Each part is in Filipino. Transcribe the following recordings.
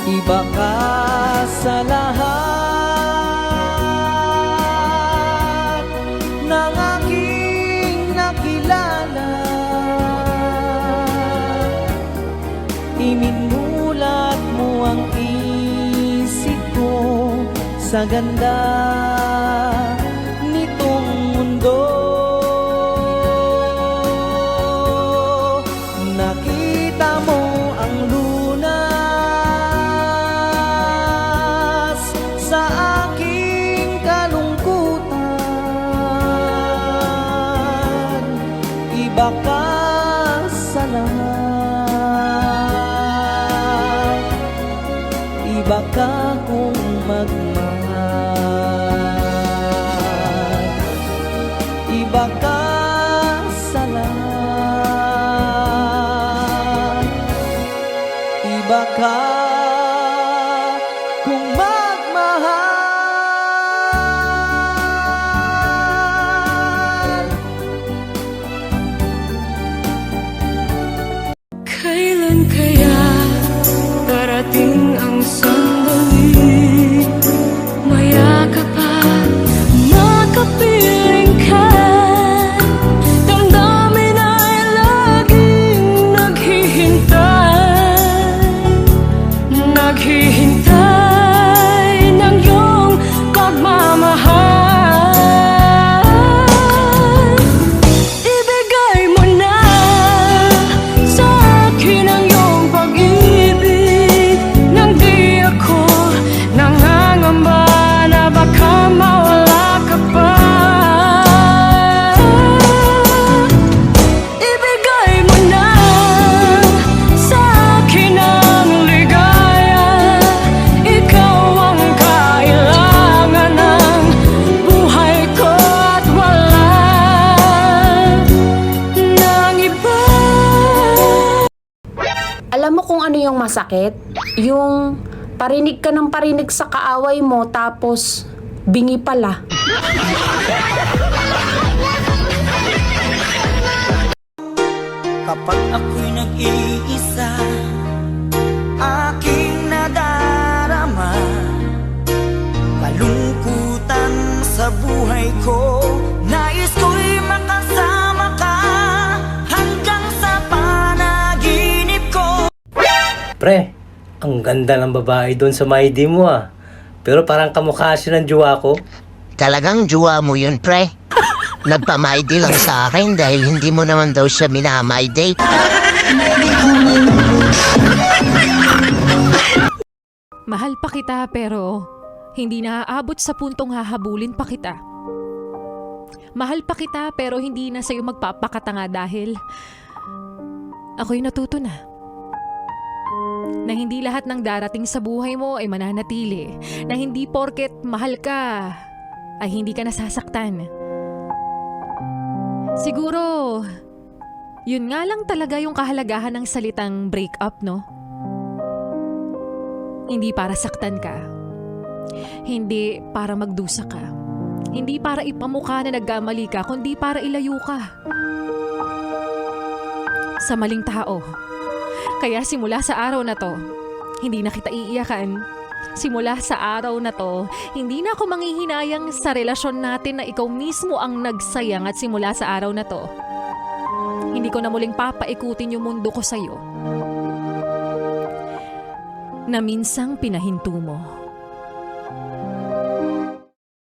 Iba ka sa lahat ng aking nakilala. Iminulat mo ang isip ko sa ganda nitong mundo. Nakita mo ang lunas sa aking kalungkutan. Iba ka sa lahat, iba ka kung magmahal. Iba ka sa lahat, iba ka kung magmahal. Kailan kaya darating ang sandali? Mayakap at makapiling ka. Damdamin ay laging naghihintay ng iyong pagmamahal. Ibigay mo na sa akin ang iyong pag-ibig, nang di ako nangangamba na baka mawala ka pa. Ibigay mo na sa akin ang ligaya, ikaw ang kailangan ng buhay ko at wala nang iba. Alam mo kung ano yung masakit? Yung parinig ka ng parinig sa kaaway mo tapos bingi pala. Kapag ako'y nag-iisa, aking nadarama kalungkutan sa buhay ko. Nais ko'y makasama ka hanggang sa panaginip ko. Pre, ang ganda ng babae doon sa Maidi mo ah. Pero parang kamukha siya ng jowa ko. Talagang jowa mo yun, pre. Nagpamayday lang sa akin dahil hindi mo naman daw siya minamayday. Mahal pa kita pero hindi naaabot sa puntong hahabulin pa kita. Mahal pa kita pero hindi na sa'yo magpapakatanga dahil ako'y natuto na hindi lahat ng darating sa buhay mo ay mananatili, na hindi porket mahal ka ay hindi ka nasasaktan. Siguro, yun nga lang talaga yung kahalagahan ng salitang break up, no? Hindi para saktan ka. Hindi para magdusa ka. Hindi para ipamukha na nagkamali ka, kundi para ilayo ka sa maling tao. Kaya simula sa araw na to, hindi na kita iiyakan. Simula sa araw na to, hindi na ako manghihinayang sa relasyon natin na ikaw mismo ang nagsayang, at simula sa araw na to, hindi ko na muling papaikutin yung mundo ko sa'yo na minsang pinahinto mo.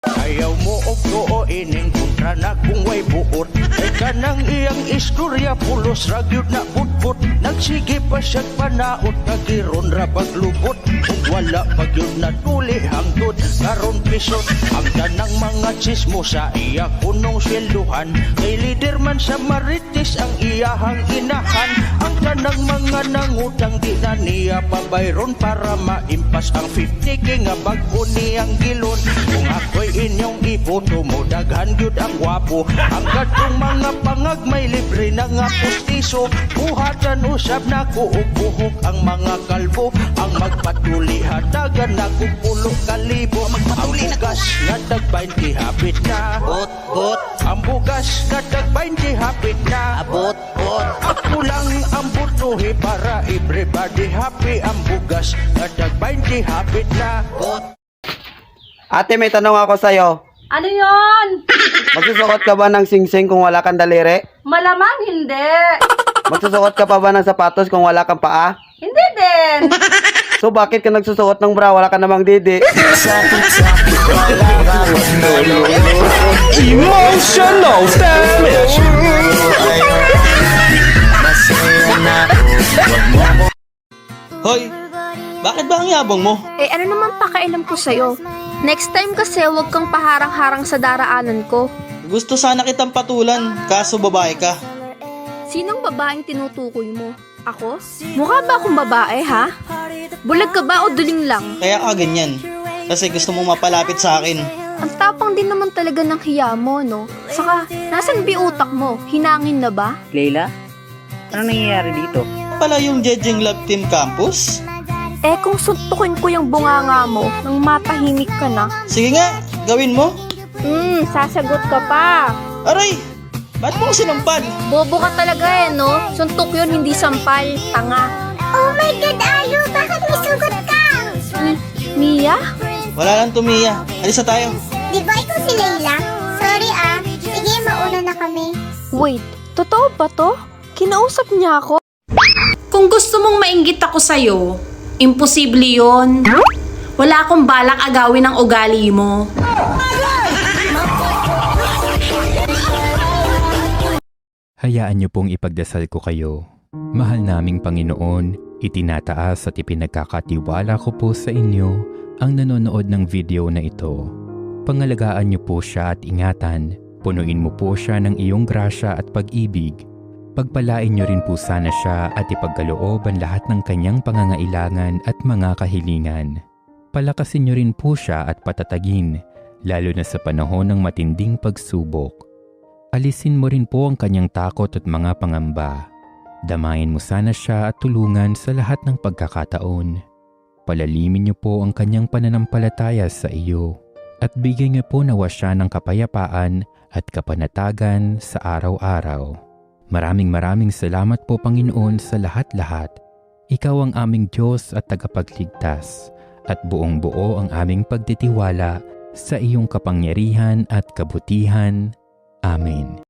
Ayaw mo og tuo ining kontra na kung way buot. Ay kanang iyang istorya pulos ragyod na budbud. Nagsige pa siya panaot, nagiron ra paglubot. Ug wala pagyod na tuli hangtod karon pisot. Ang tanang mga chismo sa iya kunong swelduhan, kay lider man sa Marites ang iyahang inahan. Ang tanang mga nangutang di na niya pabayron para maimpas ang 50 kay nga bag-o niyang gilon. Kung ako'y inyong iboto mo, daghan gyud ang gwapo. Ang kadtong mga pangag may libre na nga pustiso. Buhatan usab na ko og buhok ang mga kalbo. Ang magpatuli hatagan na ko 10,000. Ang bugas nga tag 20 hapit na. Bot, bot, Ang bugas nga tag 20 hapit na. abot, bot. Ako lang ang butuhi para everybody happy ang bugas. Kadag 20 hapit na. Ate, may tanong ako sa'yo. Ano yon? Magsusuot ka ba ng singsing kung wala kang daliri? Malamang hindi. Magsusuot ka pa ba ng sapatos kung wala kang paa? Hindi din. So bakit ka nagsusuot ng bra, wala ka namang didi? Emotional damage. Hoy, bakit ba ang yabang mo? Eh ano naman pakailam ko sa'yo? Next time kasi huwag kang paharang-harang sa daraanan ko. Gusto sana kitang patulan, kaso babae ka. Sinong babaeng tinutukoy mo? Ako? Mukha ba akong babae, ha? Bulag ka ba o duling lang? Kaya ka ganyan. Kasi gusto mong mapalapit sa akin. Ang tapang din naman talaga ng hiya mo, no? Saka, nasan bi utak mo? Hinangin na ba? Leila, anong nangyayari dito? Pala yung Jejeng Love Team Campus? Eh kung suntukin ko yung bunganga mo, nang matahimik ka na. Sige nga, gawin mo. Sasagot ka pa. Aray, ba't mo ko sinampal? Bobo ka talaga eh, no? Suntok yun, hindi sampal. Tanga. Oh my God, Ayo! Bakit may sugot ka? Mia? Wala lang tumiya. Alis na tayo. Di ba ikaw si Layla? Sorry sige mauna na kami. Wait, totoo ba to? Kinausap niya ako? Kung gusto mong mainggit ako sa'yo, imposible yon. Wala akong balak agawin ang ugali mo. Hayaan niyo pong ipagdasal ko kayo. Mahal naming Panginoon, itinataas at ipinagkakatiwala ko po sa inyo ang nanonood ng video na ito. Pangalagaan niyo po siya at ingatan. Punuin mo po siya ng iyong grasya at pag-ibig. Pagpalain niyo rin po sana siya at ipagkaloob ang lahat ng kanyang pangangailangan at mga kahilingan. Palakasin niyo rin po siya at patatagin, lalo na sa panahon ng matinding pagsubok. Alisin mo rin po ang kanyang takot at mga pangamba. Damayin mo sana siya at tulungan sa lahat ng pagkakataon. Palalimin niyo po ang kanyang pananampalataya sa iyo at bigyan niyo po nawa siya ng kapayapaan at kapanatagan sa araw-araw. Maraming salamat po Panginoon sa lahat-lahat. Ikaw ang aming Diyos at tagapagligtas at buong-buo ang aming pagtitiwala sa iyong kapangyarihan at kabutihan. Amen.